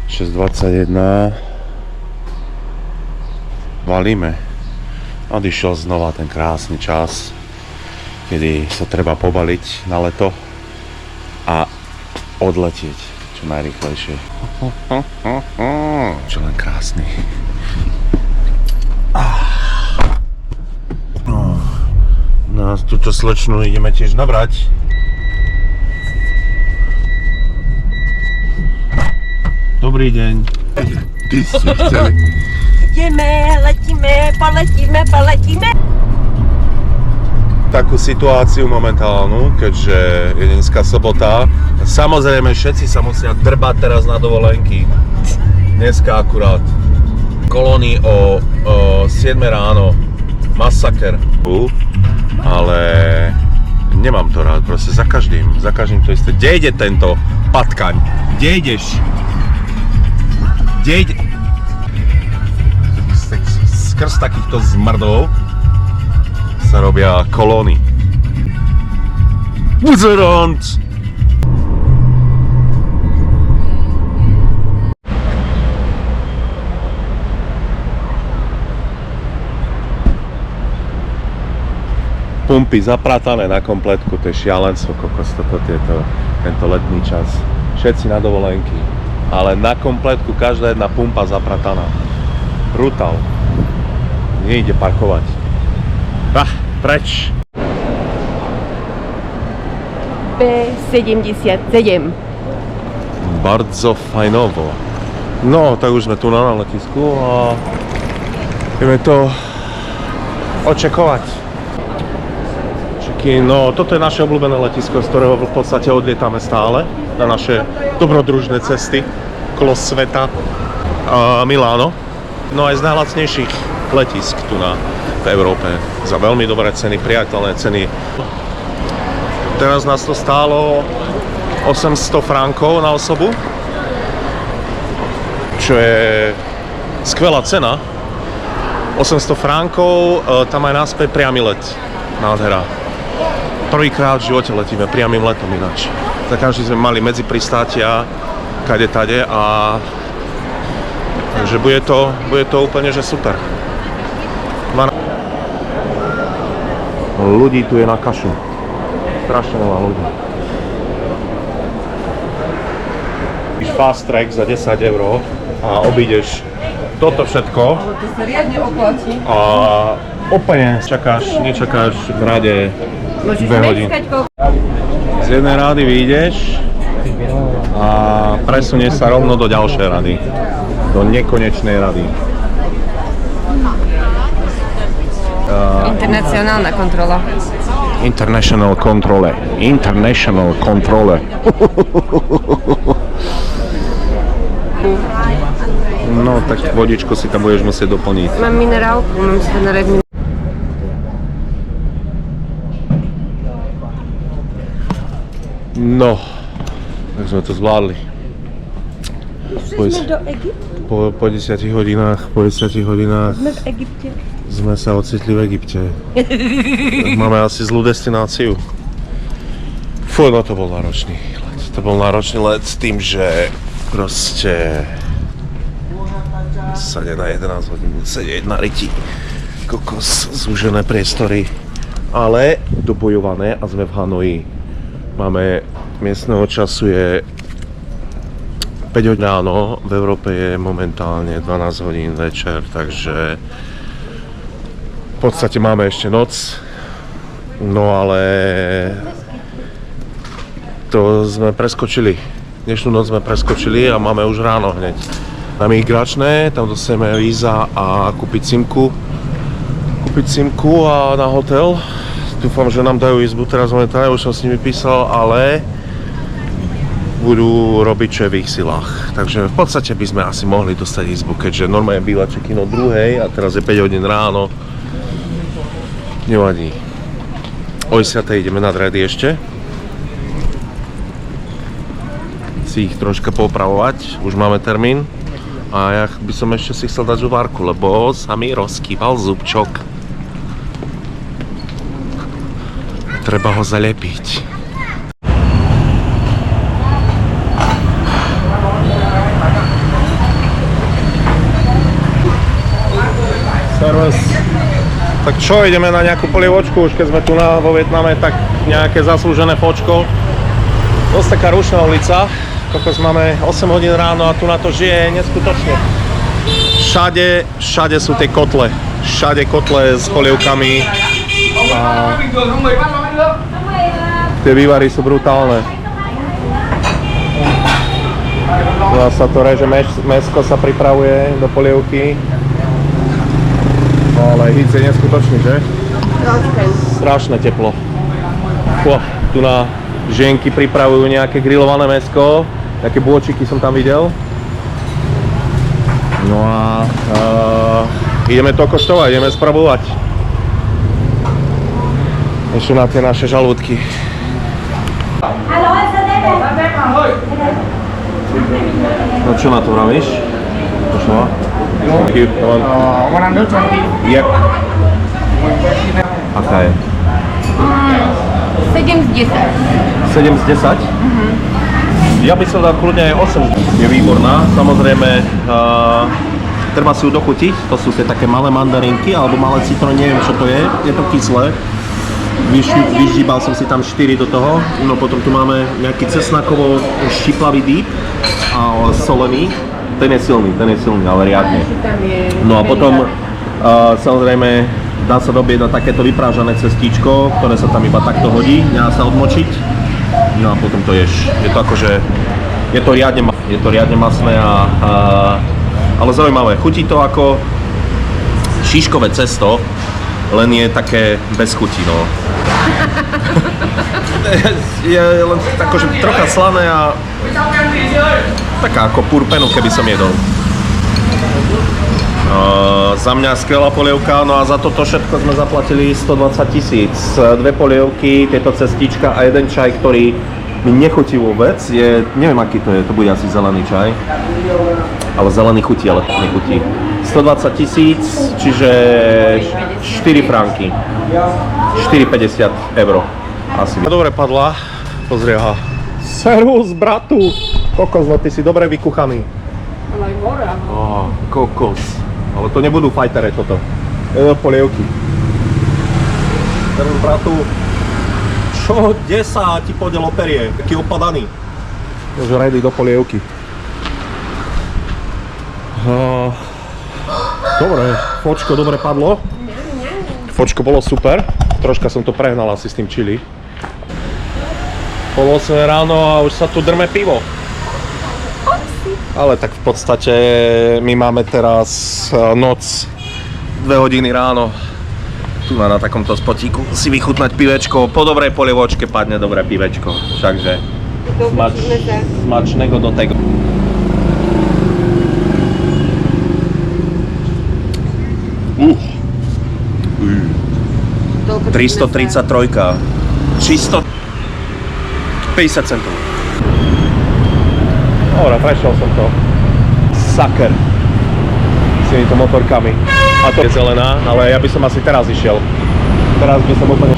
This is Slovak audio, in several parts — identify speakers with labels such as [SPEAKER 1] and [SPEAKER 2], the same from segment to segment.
[SPEAKER 1] 6:21. Valíme. Odišiel znova ten krásny čas, kedy sa treba pobaliť na leto a odletieť čo najrýchlejšie. Čo len krásny. No, túto slečnu ideme tiež nabrať. Dobrý deň. Ty si chceli.
[SPEAKER 2] Ideme, poletíme.
[SPEAKER 1] Takú situáciu momentálnu, keďže je dneska sobota. Samozrejme, všetci sa musia drbať teraz na dovolenky. Dneska akurát. Kolóny o 7 ráno. Masaker. Ale nemám to rád, proste za každým to isté. Kde ide tento patkaň? Kde ideš? Kde ide? Skrz takýchto zmrdov sa robia kolóny. Buzerant! Pumpy zapratané na kompletku, to je šialenstvo, kokos, tento letný čas. Všetci na dovolenky, ale na kompletku každá jedna pumpa zaprataná. Brutál. Nejde parkovať. Preč!
[SPEAKER 2] B77.
[SPEAKER 1] Bardzo fajnovo. No, tak už sme tu na letisku a ideme to očakovať. No, toto je naše obľúbené letisko, z ktorého v podstate odlietame stále na naše dobrodružné cesty okolo sveta a Miláno. No aj z najlacnejších letisk tu v Európe. Za veľmi dobré ceny, priateľné ceny. Teraz nás to stálo 800 frankov na osobu, čo je skvelá cena. 800 frankov, tam aj naspäť priamy let. Nádhera. Prvýkrát v živote letíme priamym letom ináč. Za každý sme mali medzi pristátia, kade tade a takže bude to úplne že super. Ľudí tu je na kašu. Strašne veľa ľudí. Fast track za 10 € a obídeš toto všetko.
[SPEAKER 2] Ale to sa riadne oplatí.
[SPEAKER 1] A úplne nečakáš v rade 2 hodiny. Z jednej rady vyjdeš a presunieš sa rovno do ďalšej rady. Do nekonečnej rady.
[SPEAKER 2] Internacionálna kontrola.
[SPEAKER 1] International controle. No, tak vodičku si tam budeš musieť doplniť.
[SPEAKER 2] Mám minerálku, mám si nariť minerálku.
[SPEAKER 1] No, tak sme to zvládli.
[SPEAKER 2] Sme do Egyptu.
[SPEAKER 1] Po 10 hodinách
[SPEAKER 2] Sme v Egypte.
[SPEAKER 1] sme sa ocitli v Egypte. Máme asi zlú destináciu. Fú, no to bol náročný let. To bol náročný let s tým, že proste sa nedá 11 hodín sedieť na riti. Kokos, zúžené priestory, ale dobojované a sme v Hanoji. Máme miestneho času je 5 hodín ráno, v Európe je momentálne 12 hodín večer, takže v podstate máme ešte noc, no ale to sme preskočili. Dnešnú noc sme preskočili a máme už ráno hneď. Na migračné, tam dostaneme víza a kúpiť simku a na hotel. Dúfam, že nám dajú izbu teraz momentálne, už som s nimi písal, ale budú robiť, čo je v ich silách. Takže v podstate by sme asi mohli dostať izbu, keďže normálne býva check-in o 2:00 a teraz je 5 hodín ráno. Nevadí. O 10:00 ideme na dredy ešte. Si ich troška popravovať, už máme termín. A ja by som ešte si chcel dať žuvárku, lebo sa mi rozkýval zubčok. Treba ho zalepiť. Tak čo, ideme na nejakú polievočku, už keď sme tu vo Vietname, tak nejaké zaslúžené fočko. Dosť taká rušná ulica, kokos máme 8 hodín ráno a tu na to žije neskutočne. Všade sú tie kotle, všade kotle s polievkami a tie vývary sú brutálne. Sa to reže, mäsko sa pripravuje do polievky. No ale hit je neskutočný, že? Strašné teplo. Tu na ženky pripravujú nejaké grillované mäsko. Také bôčiky som tam videl. No a ideme to koštovať, ideme sprobovať. Ešte na tie naše žalúdky. No čo na to vravíš? Čo? Thank you. Come on.
[SPEAKER 3] 120.
[SPEAKER 1] Yep. Aká je?
[SPEAKER 2] 7 z 10.
[SPEAKER 1] 7 z 10? Ja by som dal kľudne aj 8. Je výborná. Samozrejme, treba si ju dochutiť. To sú tie také malé mandarinky alebo malé citróny, neviem čo to je. Je to kyslé. Vyždíbal som si tam 4 do toho. No potom tu máme nejaký cesnakovo štiplavý dýp a solený. Ten je silný, ale riadne. No a potom samozrejme dá sa dobieť na takéto vyprážané cestíčko, ktoré sa tam iba takto hodí, nedá sa odmočiť. No a potom to ješ. Je to akože, je to riadne masné ale zaujímavé. Chutí to ako šiškové cesto, len je také bez chuti, no. Je len akože trocha slané a taká ako purpenu, keby som jedol. Za mňa skvelá polievka, no a za toto všetko sme zaplatili 120 000. 2 polievky, tieto cestička a jeden čaj, ktorý mi nechutí vôbec. Neviem aký to je, to bude asi zelený čaj. Ale zelený chutí, ale nechutí. 120 000, čiže 4 franky. 4,50 €. Asi. Dobre padla, pozri aha. Servus, bratu! Kokos, no ty si dobre vykuchaný. Kokos. Ale to nebudú fajtere toto. Je to polievky. Servus, bratu. Čo? Kde sa ti podelo perie? Taký opadaný. Už ready do polievky. Dobre, fočko dobre padlo. Fočko bolo super. Troška som to prehnal asi s tým chili. Pol 8 ráno a už sa tu drme pivo. Ale tak v podstate my máme teraz noc 2 hodiny ráno. Tu na takomto spotíku si vychutnať pivečko. Po dobrej polievočke padne dobré pivečko. Všakže smačného do tego. 333. Čisto 50 centov. Dobre, prešiel som to. Saker. S týmito motorkami. A to je zelená, ale ja by som asi teraz išiel. Teraz by som úplne...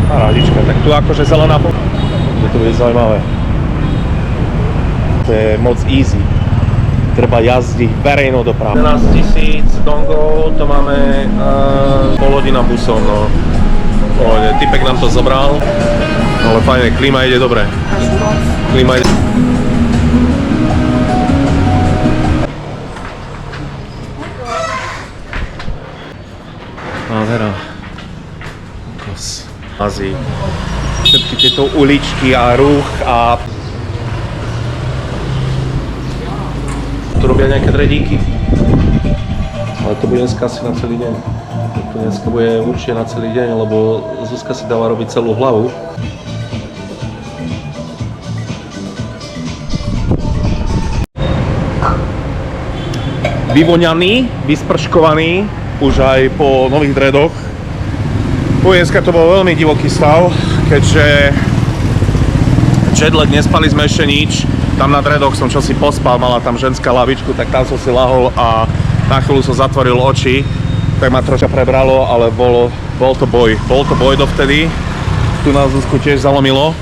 [SPEAKER 1] Parádička, tak tu akože zelená... To bude zaujímavé. To je moc easy. Treba jazdiť verejnou dopravu. 11 000 dongov, to máme pol hodina busom, no. Typek nám to zobral, ale fajne, klíma ide dobre. Klíma ide... Nádhera. Kos. Azii. Všetky tieto uličky a ruch a... Tu robia nejaké dredíky. Ale to bude dneska asi na celý deň. To dneska bude určite na celý deň, lebo Zuzka si dala robiť celú hlavu. Vyvoňaný, vysprškovaný, už aj po nových dredoch. Dneska to bol veľmi divoký stav, keďže jetlag, nespali sme ešte nič. Tam na dredoch som čosi pospal, mala tam ženská lavičku, tak tam som si lahol a na chvíľu som zatvoril oči. Tak ma troška prebralo, ale bol to boj. Bol to boj dovtedy. Tu nás Zuzku tiež zalomilo.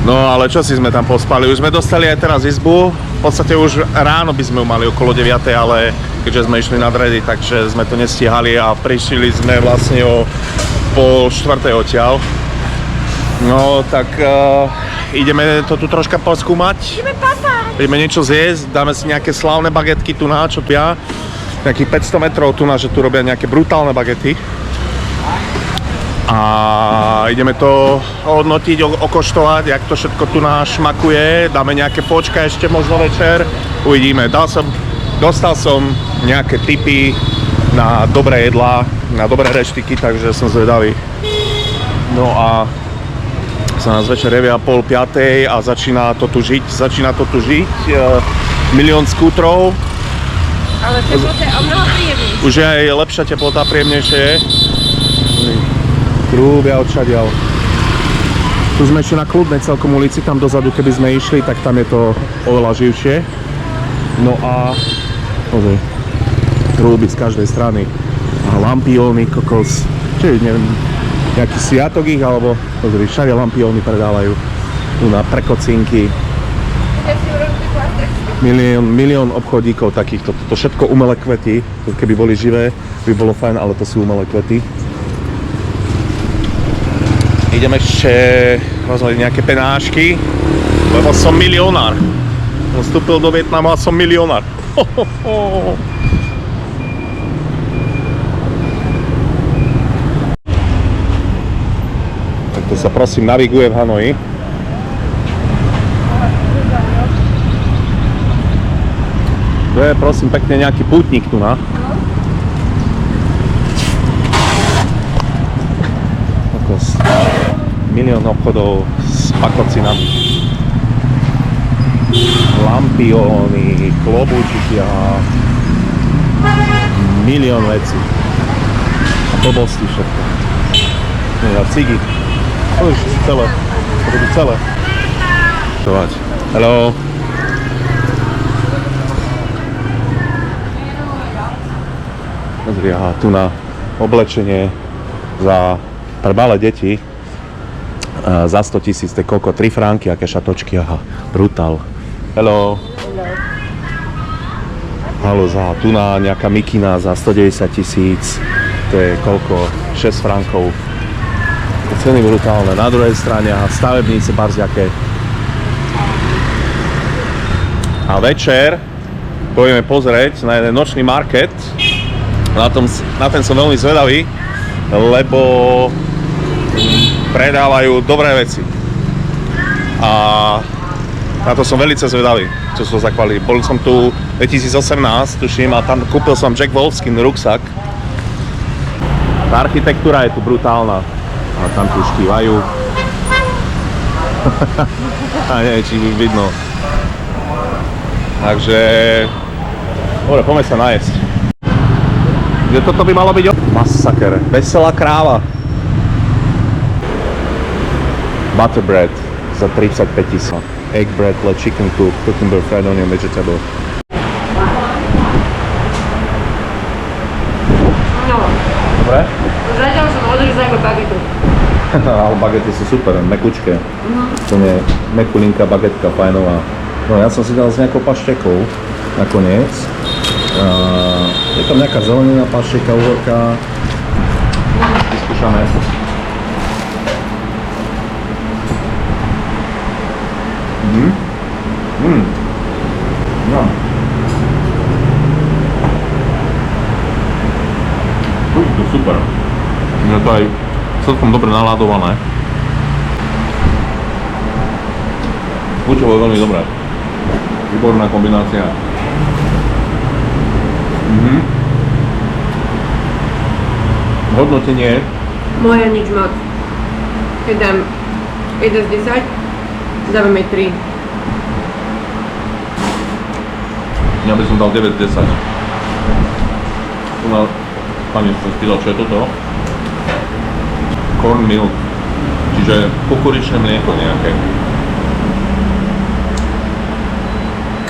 [SPEAKER 1] No ale čo si sme tam pospali? Už sme dostali aj teraz izbu. V podstate už ráno by sme ju mali okolo 9, ale keďže sme išli nad redy, takže sme to nestíhali a prišli sme vlastne o 3:30 odtiaľ. No tak ideme to tu troška poskúmať. Ideme niečo zjesť, dáme si nejaké slávne bagetky tu na, čo tu ja. Nejakých 500 metrov tu na, že tu robia nejaké brutálne bagety. A ideme to hodnotiť, okoštovať, jak to všetko tu nás šmakuje. Dáme nejaké počka ešte možno večer. Uvidíme. Dostal som nejaké tipy na dobré jedlá, na dobré reštiky, takže som zvedavý. No a sa nás večer jevia 4:30 a začína to tu žiť. Milión skútrov.
[SPEAKER 2] Ale teplota je o mnoho príjemnejšia.
[SPEAKER 1] Už je aj lepšia teplota, príjemnejšie je. Trúbia odšadiaľ. Tu sme ešte na kľudnej celkom ulici, tam dozadu, keby sme išli, tak tam je to oveľa živšie. No a pozri, trúby z každej strany. A lampióny, kokos. Čiže neviem, nejaký sviatok ich, alebo pozri, všade lampióny predávajú. Tu na prekocinky. Milión obchodíkov takýchto. To všetko umelé kvety. Keby boli živé, by bolo fajn, ale to sú umelé kvety. Idem ešte rozhodnúť nejaké penášky, lebo som milionár. Som vstúpil do Vietnamu a som milionár. Tak to sa prosím naviguje v Hanoji. To je prosím pekne nejaký pútnik tu na. Milión obchodov s pakocinami. Lampióny, klobúčiky a milión vecí. A blbosti všetko. A cigy. To je celé. To bude celé. Hello. Pozri, aha, tu na oblečenie pre malé deti za 100 000, to je koľko? 3 franky, aké šatočky, aha, brutál. Hello. Halo, tu na nejaká mikina za 190 000, to je koľko? 6 frankov. Ceny brutálne. Na druhej strane, aha, stavebnice, barziaké. A večer pôjdeme pozrieť na jeden nočný market. Na ten som veľmi zvedavý, lebo predávajú dobré veci. A na to som veľmi zvedavý, čo sú za kvality. Bol som tu 2018, tuším, a tam kúpil som Jack Wolfskin ruksak. Tá architektúra je tu brutálna. A tam tu štívajú. A neviem, či vidno. Takže... Dobre, poďme sa najesť. Kde toto by malo byť? Masaker. Veselá kráva. Butter bread za 35 000. Egg bread, chicken cook, cucumber, fried onion, vegetable.
[SPEAKER 2] No.
[SPEAKER 1] Dobre?
[SPEAKER 2] Zatiaľ som odrezal bagetu.
[SPEAKER 1] Ale bagety sú super, mekučké. To je mekulinka bagetka, fajnová. No ja som si dal s nejakou paštekou nakoniec. Je tam nejaká zelenina, pašteka, uhorka. Vyskúšame. No. To je super. Je to aj celkom dobre naladované. Chuťovo je veľmi dobré. Výborná kombinácia. Hodnotenie.
[SPEAKER 2] Moje nič moc. Keď dám 1 z 10, dávame 3.
[SPEAKER 1] Ja by som dal 9 z 10. Tu na pani som spýtal, čo je toto? Corn milk, čiže kukuričné mlieko nejaké.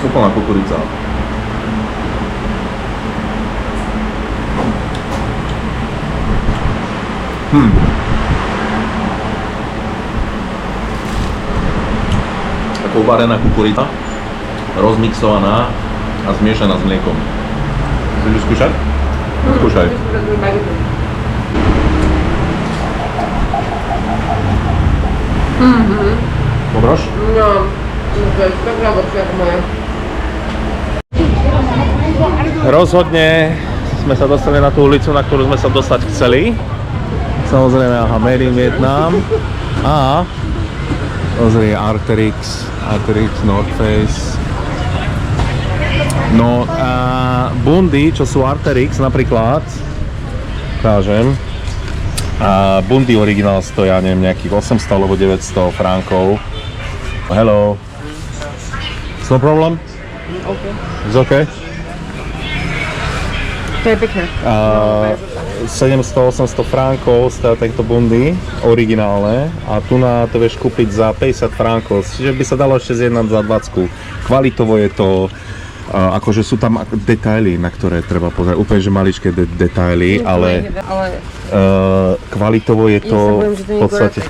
[SPEAKER 1] Úplná kukurica. uvarená kukurica, rozmixovaná a zmiešaná s mliekom. Chceš ju skúšať? Skúšaj. Pobraš?
[SPEAKER 2] No, to je tak lepšie ako moje.
[SPEAKER 1] Rozhodne sme sa dostali na tú ulicu, na ktorú sme sa dostať chceli. Samozrejme, aha, Made in Vietnam. A pozri, Arc'teryx, North Face. No a bundy, čo sú Arc'teryx napríklad, ukážem. A bundy originál stoja, neviem, nejakých 800 alebo 900 frankov. Hello. It's no problem?
[SPEAKER 2] Okay.
[SPEAKER 1] It's okay?
[SPEAKER 2] To je pekné.
[SPEAKER 1] 700-800 frankov stoja tejto bundy, originálne, a tu na to vieš kúpiť za 50 frankov, čiže by sa dalo ešte zjednať za 20. Kvalitovo je to, akože sú tam detaily, na ktoré treba pozrieť, úplne že maličké detaily, ale kvalitovo je to v podstate,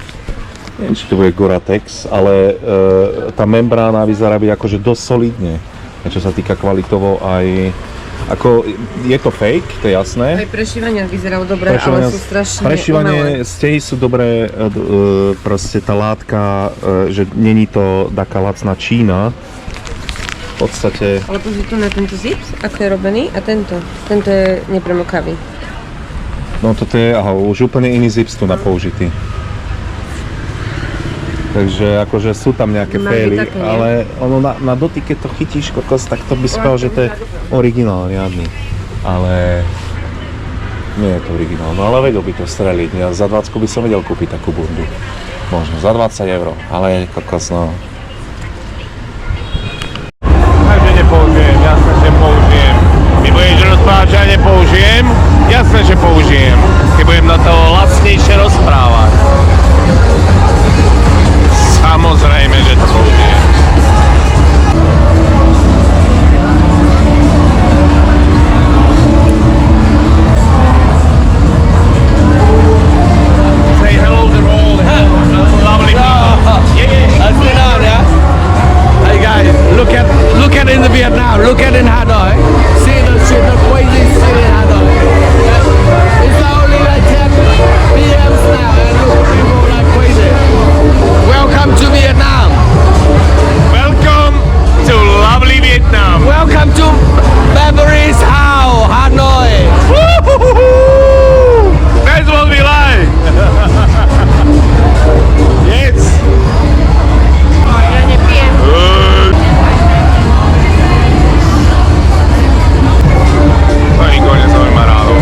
[SPEAKER 1] neviem, či to bude Gore-Tex, ale tá membrána vyzerá byť akože dosť solidne, čo sa týka kvalitovo aj. Ako, je to fake, to je jasné.
[SPEAKER 2] Aj prešívania vyzerajú dobre, ale sú strašne
[SPEAKER 1] prešívanie, stehy sú dobré, proste tá látka, že není to taká lacná Čína. V podstate.
[SPEAKER 2] Ale pozri tu na tento zips, ako je robený, a tento je nepremokavý.
[SPEAKER 1] No toto je, aha, už úplne iný zips tu na použitý. Takže akože sú tam nejaké faily, ale ono na dotyke to chytíš kokos, tak to by si povedal, že to je originál riadny. Ale nie je to originál, no ale vedel by to streliť. Ja za 20 by som vedel kúpiť takú bundu. Možno za 20 €, ale kokos, no. Takže nepoužijem, jasné, že použijem. Vy budeš rozprávať, že ja nepoužijem? Jasné, že použijem. Keď budem na to lacnejšie rozprávať. Samozrejme, že to použijem. Say hello to all the lovely people.
[SPEAKER 3] That's it on, yeah? Hey guys, look at in the Vietnam, look at in Hanoi. See the shit, the crazy shit in Hanoi. Yeah? It's only like 10 p.m. now and look, people like crazy. Welcome to Vietnam.
[SPEAKER 1] Welcome to lovely Vietnam.
[SPEAKER 3] Welcome to Beverly's House, Hanoi.
[SPEAKER 1] That's what we like. Yes.
[SPEAKER 2] Ja nepijem.
[SPEAKER 1] To nikoho nezaujíma ráno.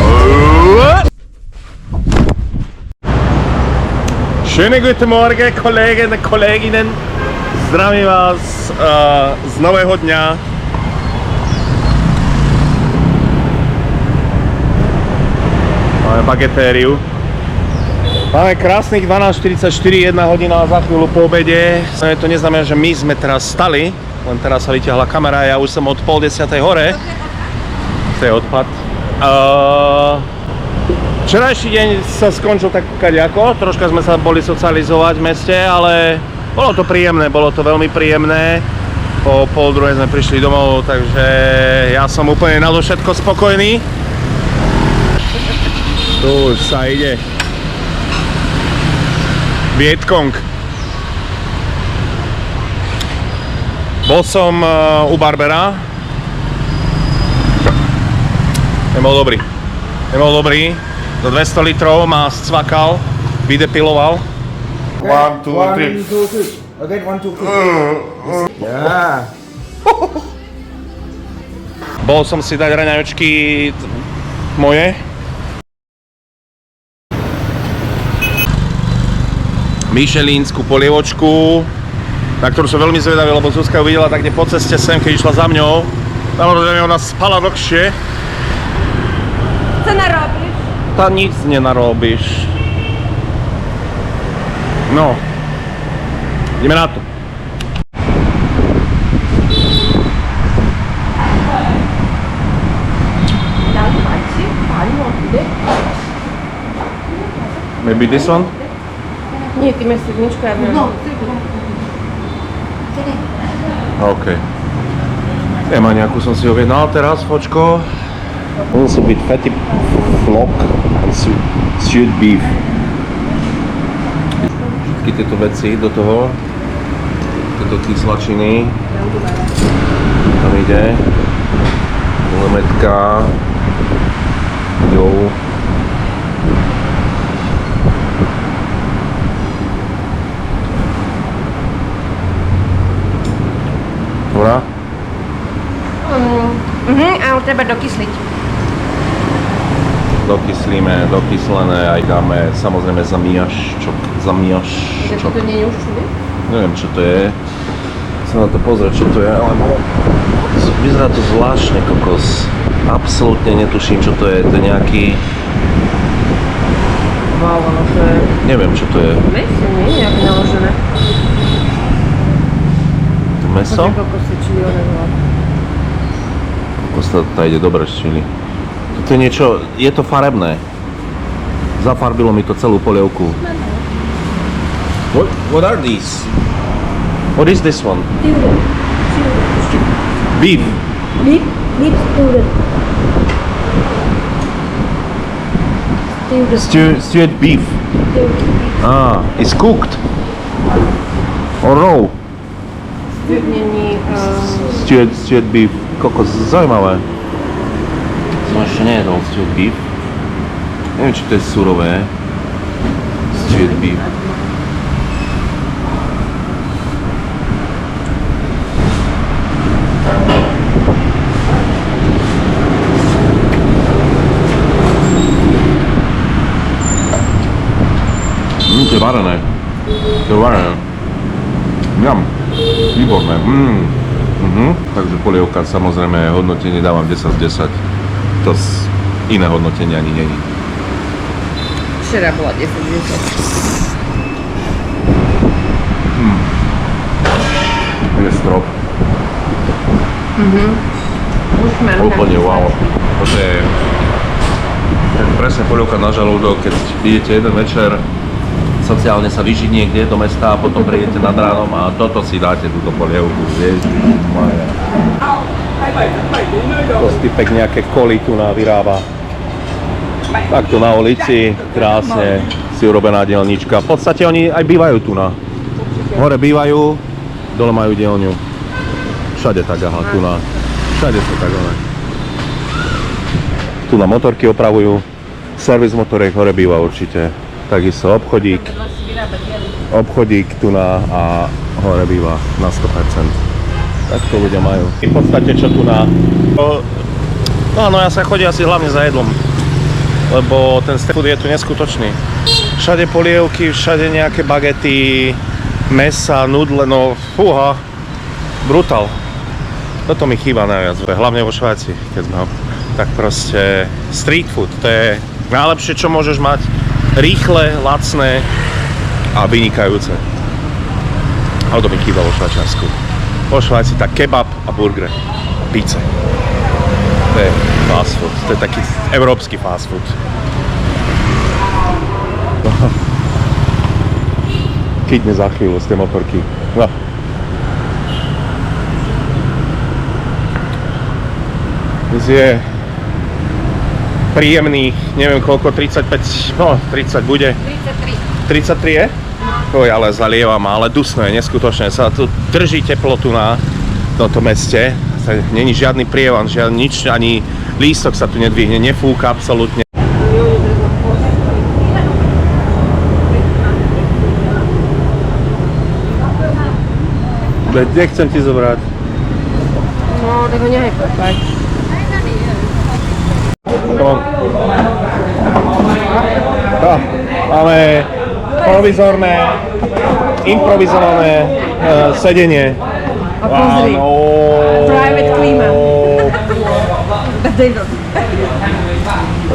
[SPEAKER 1] Schönen guten Morgen, Kollegen und Kolleginnen. Zdravím vás z nového dňa. Máme bagetériu. Máme krásnych 12:44, 1 hodina za chvíľu po obede. To neznamená, že my sme teraz stali, len teraz sa vytiahla kamera, ja už som od 9:30 hore. To je odpad. Včerajší deň sa skončil tak kaďako, troška sme sa boli socializovať v meste, ale bolo to príjemné, bolo to veľmi príjemné. Po 12:30 sme prišli domov, takže ja som úplne na to všetko spokojný. Tu už sa ide Vietkong. Bol som u barbera. Nebol dobrý. Do 200 litrov ma scvakal, vydepiloval. 1, 2, 3.
[SPEAKER 4] 1, 2, 3. Again, 1, 2, 3. Yeah.
[SPEAKER 1] Bol som si dať raňajočky moje. Michelinskú polievočku, na ktorú som veľmi zvedavý, lebo Zuzka ju videla tak kde po ceste sem, keď išla za mňou. Samozrejme, ona spala dlhšie.
[SPEAKER 2] Co narobíš?
[SPEAKER 1] Tá nic nenarobíš. No. Ideme na to. Maybe this one?
[SPEAKER 2] Nie, ty máš sedmičku, ja mám.
[SPEAKER 5] No,
[SPEAKER 1] OK. Nemá nejakú som si objednal teraz, fočko. Musí byť fatty flock and stewed beef. Všetky tieto veci do toho, tieto kyslačiny, tam ide, lemetka, jo. Dobrá?
[SPEAKER 2] Ale treba dokysliť.
[SPEAKER 1] Dokyslíme, dokyslené, aj dáme samozrejme zamíjaščok.
[SPEAKER 2] Takže to nie je už všude?
[SPEAKER 1] Neviem čo to je. Chcem na to pozrieť čo to je, ale vyzerá to zvláštne kokos. Absolútne netuším čo to je, to je nejaký...
[SPEAKER 2] Wow, ono to je...
[SPEAKER 1] Neviem čo to je.
[SPEAKER 2] Meso, nie? Nejaké naložené.
[SPEAKER 1] To meso?
[SPEAKER 2] Koľko kokosy čili ono.
[SPEAKER 1] Kokos to ide dobre z čili. To je niečo, je to farebné. Zafarbilo mi to celú polievku. What are these? What is this one? Beef.
[SPEAKER 5] Beef
[SPEAKER 1] Stewed beef. Ah, it's cooked. Or raw.
[SPEAKER 2] Není...
[SPEAKER 1] Stewed beef. Kokos, zaujímavé. Som ešte nejedol stewed beef. Neviem, či to je surové. Stewed beef. To je varené. Mňam. Výborné. Takže polievka, samozrejme, hodnotenie dávam 10 z 10. To iné hodnotenie ani není.
[SPEAKER 2] Včera bola 10.
[SPEAKER 1] Je strop.
[SPEAKER 2] Už mám
[SPEAKER 1] Úplne
[SPEAKER 2] taký
[SPEAKER 1] wow.
[SPEAKER 2] zvláštny.
[SPEAKER 1] To je presne polievka na žalúdok, keď idete jeden večer sociálne sa vyžiť niekde do mesta a potom prídete nad ránom a toto si dáte, túto polievku. Ježišmaja. To typek nejaké koly tu vyrába. Takto na ulici, krásne si urobená dielnička. V podstate oni aj bývajú tu na. Hore bývajú, dole majú dielňu. Všade tak, aha, tu na. Všade sú tak, ale. Tu na motorky opravujú. Servis motoriek hore býva určite. Takisto obchodík tu na a hore býva na 100%. Tak to ľudia majú. V podstate čo tu na... No ja sa chodí asi hlavne za jedlom. Lebo ten street food je tu neskutočný. Všade polievky, všade nejaké bagety, mesa, nudle, no fúha. Brutál. Toto mi chýba najviac, hlavne vo Šváci, keď sme ho. Tak proste street food, to je najlepšie čo môžeš mať. Rýchle, lacné a vynikajúce. Ale to mi chýba vo Švajčiarsku. Vo Švajci tak kebab a burger. A pizza. To je fast food. To je taký európsky fast food. Chytne za chvíľu z tej motorky. No. Dnes je príjemných, neviem koľko, 35, no 30 bude. 33 je? Oj, ale zalieva ma, ale dusno je, neskutočne. Sa tu drží teplotu na tomto meste. Není žiadny prievan, žiadny nič, ani lístok sa tu nedvihne, nefúka absolútne. Nechcem ti zobrať.
[SPEAKER 2] No, tak ho nehaj popať.
[SPEAKER 1] Máme improvizované sedenie.
[SPEAKER 2] A pozri, private klíma.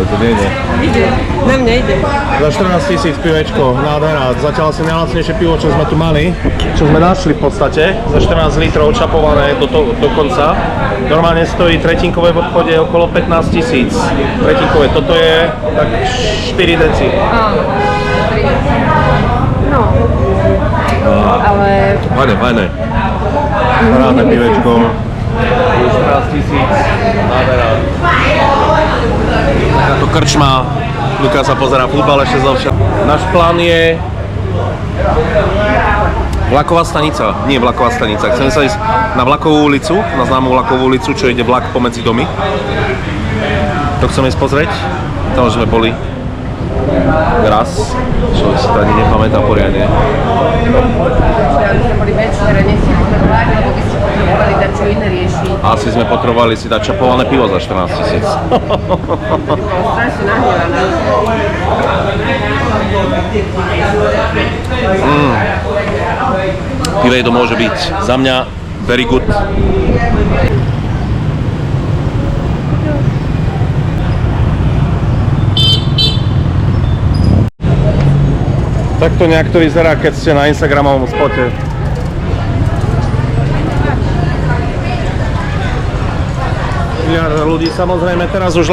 [SPEAKER 1] To nejde.
[SPEAKER 2] Ide, na mňa ide.
[SPEAKER 1] Za 14 000 pivečko, nádhera. Zatiaľ asi najlacnejšie pivo, čo sme tu mali. Čo sme našli v podstate. Za 14 litrov čapované do konca. Normálne stojí tretinkové v obchode okolo 15 000. Tretinkové, toto je tak 4 deci.
[SPEAKER 2] Áno, 3 deci. No, ale...
[SPEAKER 1] Fajné. Parádne pivečko. Už 14 000. Nádhera. Takáto krčma. Luka sa pozerá futbal ešte zo všetko. Náš plán je vlaková stanica. Nie vlaková stanica. Chceme sa ísť na vlakovú ulicu, na známú vlakovú ulicu, čo ide vlak pomedzi domy. To chceme ísť pozrieť. Tam už sme boli raz, čo si to ani nepamätám poriadne. Asi sme potrebovali si dať čapované pivo za 14 000. Pivej to môže byť. Za mňa very good. Takto nejak to vyzerá, keď ste na Instagramovom spote. Miliarda ľudí samozrejme, teraz už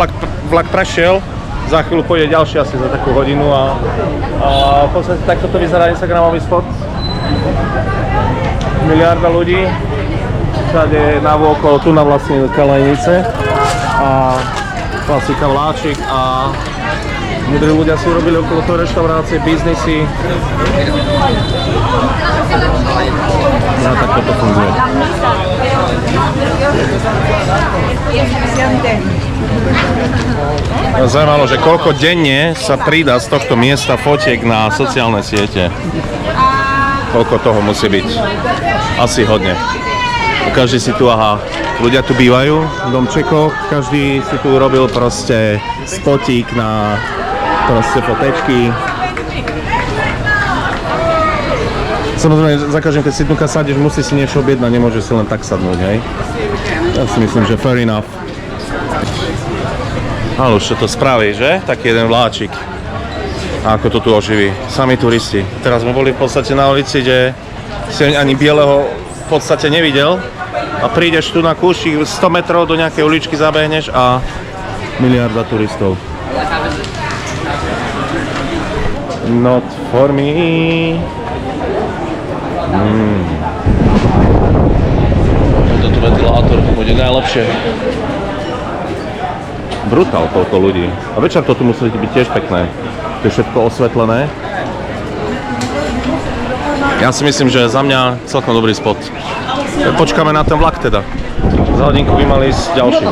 [SPEAKER 1] vlak prešiel, za chvíľu pôjde ďalší asi za takú hodinu a v podstate takto to vyzerá Instagramový spot. Miliarda ľudí, všade navôkol, tu na vlastne Kalajnice a klasika vláčik a múdri ľudia si robili okolo toho reštaurácie, biznisy. No tak toto funguje. Zaujímalo, že koľko denne sa pridá z tohto miesta fotiek na sociálne siete. Koľko toho musí byť? Asi hodne. Každý si tu, ľudia tu bývajú v domčekoch, každý si tu urobil proste spotík na proste fotečky. Samozrejme, za každým, keď si dnuka sadíš, musí si niečo objednať, nemôže si len tak sadnúť, hej? Ja si myslím, že fair enough. Ale už to spraví, že? Taký jeden vláčik. A ako to tu oživí. Sami turisti. Teraz sme boli v podstate na ulici, kde si ani bieleho v podstate nevidel. A prídeš tu na kúšik 100 metrov do nejakej uličky, zabehneš a miliarda turistov. Not for me. Toto ventilátor bude najlepšie. Brutál toľko ľudí. A večer to tu musí byť tiež pekné. To je všetko osvetlené. Ja si myslím, že za mňa celkom dobrý spot. Počkáme na ten vlak teda. Za hodinku by mali ísť ďalší.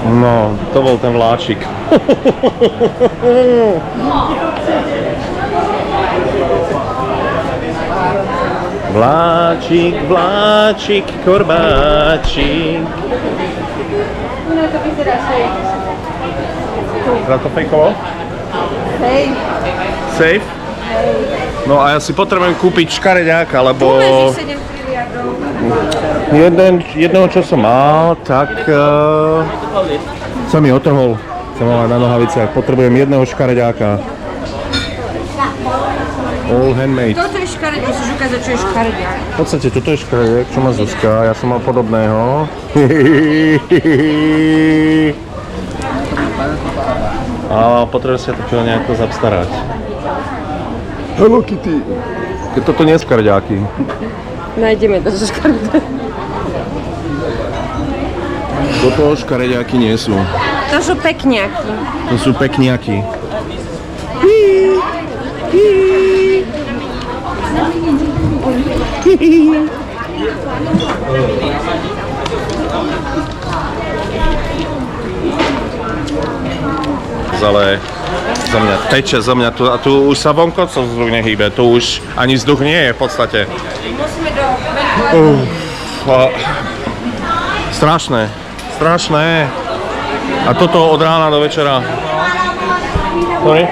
[SPEAKER 1] No, to bol ten vláčik. Vláčik, vláčik, korbáčik.
[SPEAKER 2] No to vyzerá safe.
[SPEAKER 1] Vyzerá to fejkovo?
[SPEAKER 2] Safe.
[SPEAKER 1] Safe? No a ja si potrebujem kúpiť škareďáka, lebo jedného, čo som mal, tak sa mi otrhol. Som mal na nohaviciach. Potrebujem jedného škareďáka. All handmade.
[SPEAKER 2] Toto je škareďák, musíš ukázať, čo je škareďák.
[SPEAKER 1] V podstate toto je škareďák, čo má Zuzka. Ja som mal podobného. A potrebujem si to nejako zabstarať. Hello Kitty. Keď toto nie je škareďáky.
[SPEAKER 2] Nájdeme to, čo škareďák.
[SPEAKER 1] Toto škareďáky nie sú.
[SPEAKER 2] To sú pekňáky.
[SPEAKER 1] To sú pekňáky. Ale za mňa teče, za mňa tu, a tu už sa vonko co vzduch nehýbe, tu už ani vzduch nie je v podstate.
[SPEAKER 2] Musíme do
[SPEAKER 1] Strašné, strašné. A toto od rána do večera. Sorry?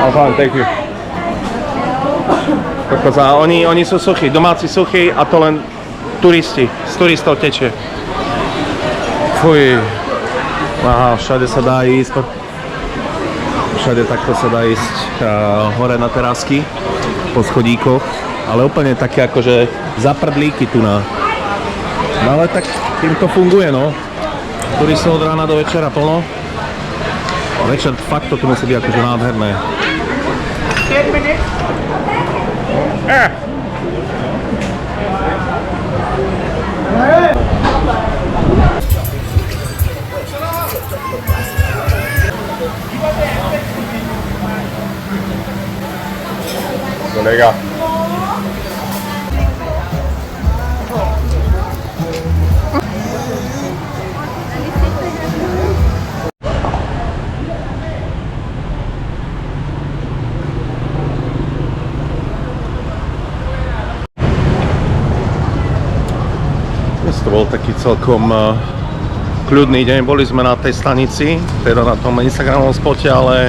[SPEAKER 1] I'm fine, thank you. A oni sú suchí, domáci suchí a to len turisti, z turistov teče. Fuj. Aha, všade sa dá ísť, všade takto sa dá ísť hore na terasky, po schodíkoch, ale úplne také akože zaprdlíky tu na. No ale tak tým to funguje, no. Turistov od rána do večera plno. večer fakt toto musí byť akože nádherné.
[SPEAKER 5] Kolega.
[SPEAKER 1] Dnes to bol taký celkom kľudný deň, boli sme na tej stanici, teda na tom Instagramovom spote, ale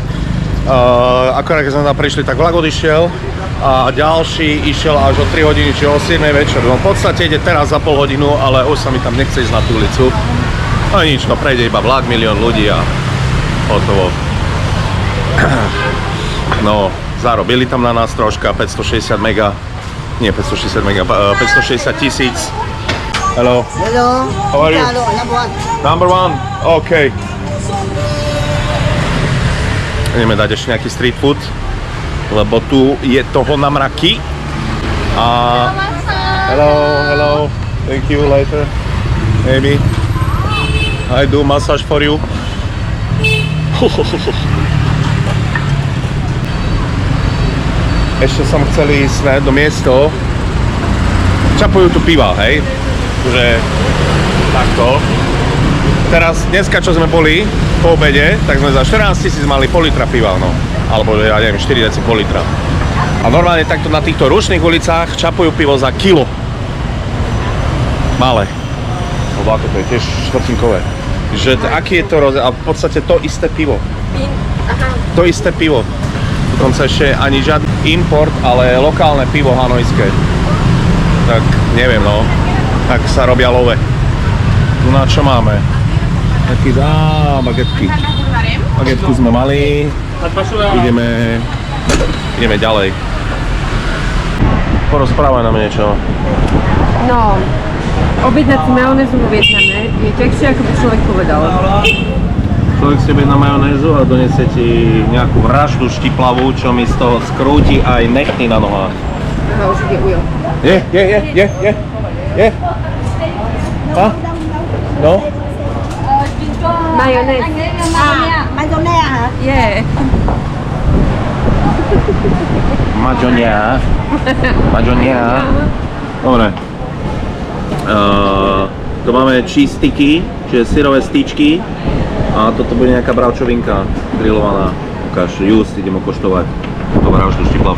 [SPEAKER 1] akorát keď sme tam prišli, tak vlak odišiel a ďalší išiel až o 3 hodiny, čiže o 7 večer. No v podstate ide teraz za pol hodinu, ale už sa mi tam nechce ísť na tú ulicu. No nič, no prejde iba vlak, milión ľudí a hotovo. No, zarobili tam na nás troška, 560 mega, nie 560 mega, 560 000. Hello.
[SPEAKER 6] Hello.
[SPEAKER 1] How are you?
[SPEAKER 6] Hello, number one.
[SPEAKER 1] Number one? OK. Ideme dať ešte nejaký street food, lebo tu je toho na mraky. A... Hello. Thank you, later. Maybe. I do massage for you. Ešte som chcel ísť do miesto. Čapujú tu piva, hej? Že takto. Teraz, dneska čo sme boli po obede, tak sme za 14 000 mali pol litra piva, no. Alebo ja neviem, 4 deci pol litra. A normálne takto na týchto ručných ulicách čapujú pivo za kilo. Malé. Lebo ako to je tiež štvrtinkové. Že aký je to rozdiel? A v podstate to isté pivo. To isté pivo. Dokonca ešte ani žiadny import, ale lokálne pivo hanojské. Tak neviem, no. Tak sa robia love. Tu na čo máme? Taký bagetky. Bagetku sme mali. Ideme ďalej. Porozprávaj nám niečo.
[SPEAKER 2] No, objednať si majonézu vo Vietname je ťažšie, ako by človek povedal.
[SPEAKER 1] Človek si objedná majonézu a donesie ti nejakú vraždu štiplavú, čo mi z toho skrúti aj nechty na nohách.
[SPEAKER 2] Aha, už ide ujo.
[SPEAKER 1] Je. Ha? No?
[SPEAKER 2] Majonez.
[SPEAKER 6] Majonea hả?
[SPEAKER 2] Je.
[SPEAKER 1] Majonia. Dobre. Tu máme cheese sticky, čiže syrové styčky. A toto bude nejaká bravčovinka grillovaná. Ukáž, just idem okoštovať túto vraždu štiplav.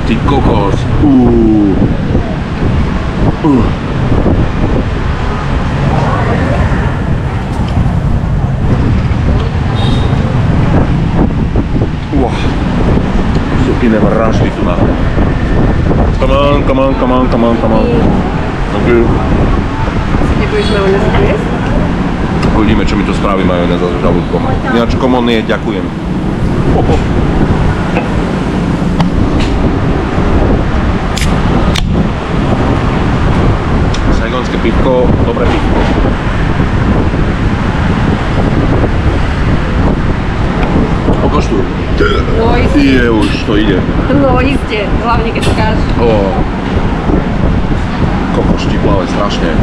[SPEAKER 1] Ty kokos. Supine vraždy tu na. Come on. Okay.
[SPEAKER 2] Nebudeš majonézu jesť?
[SPEAKER 1] Uvidíme, čo mi to spraví majonéza s žalúdkom. Ináč komon je, ďakujem. Saigonské pivko, dobré pivko. Okoštuj.
[SPEAKER 2] No iste.
[SPEAKER 1] Je, už to ide.
[SPEAKER 2] No iste, hlavne keď skáš.
[SPEAKER 1] Kokos štiplavé, strašne.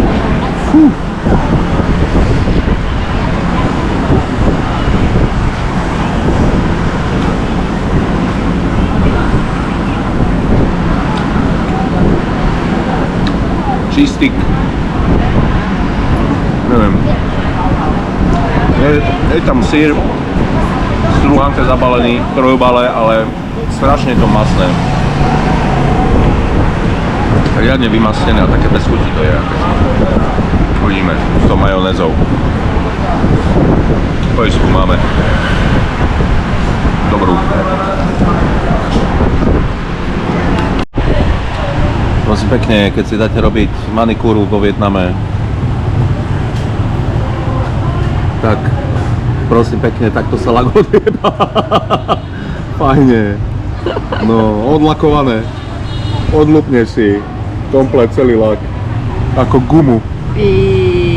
[SPEAKER 1] Čistik. Neviem. Je tam syr, strúhanke zabalený, trojbale, ale strašne to masné. Riadne vymastnené a také bez chuti to je. Uvidíme s tou majonézou. Pojistku máme. Dobrú. Prosím pekne, keď si dáte robiť manikúru vo Vietname, tak prosím pekne, takto sa lagoduje. Fajne.
[SPEAKER 5] No, odlakované. Odlupne si komplet celý lak. Ako gumu.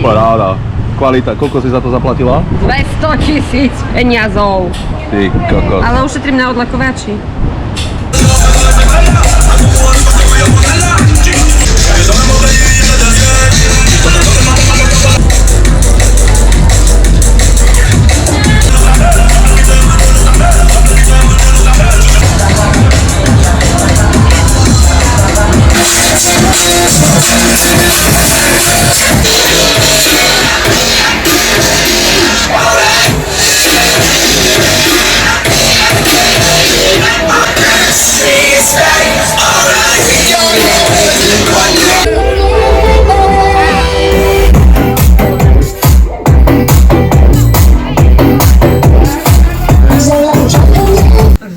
[SPEAKER 5] Paráda. Kvalita. Koľko si za to zaplatila?
[SPEAKER 2] 200 000 peniazov.
[SPEAKER 5] Ty kokos.
[SPEAKER 2] Ale ušetrím na odlakovači.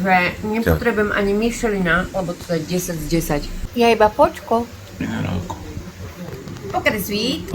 [SPEAKER 2] Že nepotrebujem ani Michelina, lebo to je 10 z 10.
[SPEAKER 6] Ja iba počko.
[SPEAKER 1] Minerálku.
[SPEAKER 2] Poker sweet.